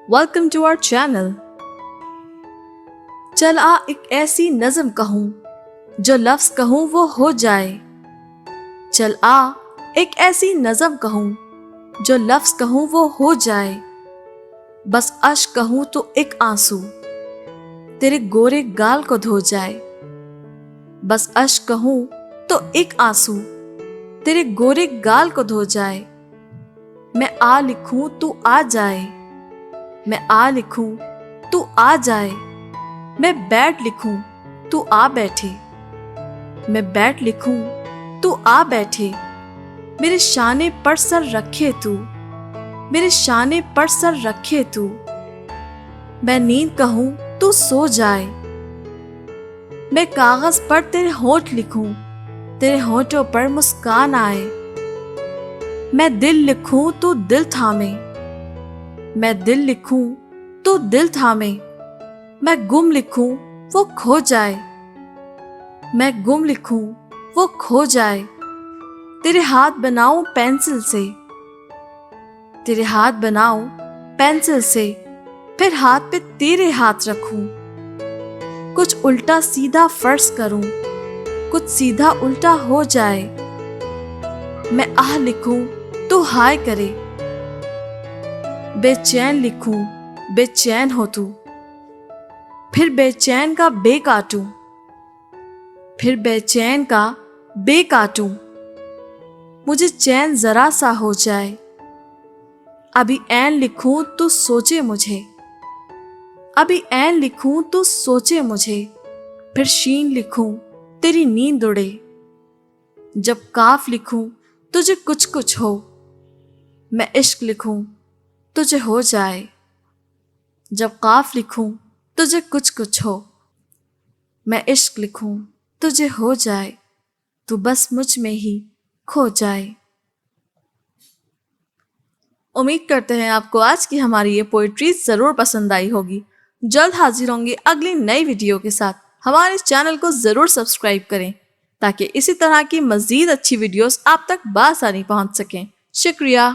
Welcome to our channel. चल आ एक ऐसी नज़म कहूँ जो लफ्ज़ कहूँ वो हो जाए। चल आ एक ऐसी नज़म कहूँ जो लफ्ज़ कहूँ वो हो जाए। बस अश्क कहूँ तो एक आंसू तेरे गोरे गाल को धो जाए। बस अश्क कहूँ तो एक आंसू तेरे गोरे गाल को धो जाए। मैं आ लिखूं तू आ जाए, मैं आ लिखूं तू आ जाए। मैं बैठ लिखूं तू आ बैठे, मैं बैठ लिखूं तू आ बैठे। मेरे शाने पर सर रखे तू, मेरे शाने पर सर रखे तू। मैं नींद कहूं तू सो जाए, मैं कागज पर तेरे होंठ लिखूं, तेरे होंठों पर मुस्कान आए। मैं दिल लिखूं तू दिल थामे, मैं दिल लिखूं तू दिल थामे। मैं गुम लिखूं वो खो जाए, मैं गुम लिखूं वो खो जाए। तेरे हाथ बनाऊं पेंसिल से, तेरे हाथ बनाऊं पेंसिल से। फिर हाथ पे तेरे हाथ रखूं, कुछ उल्टा सीधा फर्ज करूं, कुछ सीधा उल्टा हो जाए। मैं आह लिखूं तू हाय करे, बेचैन लिखूं बेचैन हो तू। फिर बेचैन का बे काटूं, फिर बेचैन का बे काटूं। मुझे चैन जरा सा हो जाए। अभी ऐन लिखूं तू सोचे मुझे, अभी ऐन लिखूं तू सोचे मुझे। फिर शीन लिखूं तेरी नींद उड़े। जब काफ लिखूं तुझे कुछ कुछ हो, मैं इश्क लिखूं तुझे हो जाए। जब काफ लिखूं तुझे कुछ कुछ हो, मैं इश्क लिखूं तुझे हो जाए। तू बस मुझ में ही खो जाए। उम्मीद करते हैं आपको आज की हमारी ये पोइट्री ज़रूर पसंद आई होगी। जल्द हाजिर होंगे अगली नई वीडियो के साथ। हमारे इस चैनल को ज़रूर सब्सक्राइब करें ताकि इसी तरह की मज़ीद अच्छी वीडियोस आप तक बआसानी पहुंच सकें। शुक्रिया।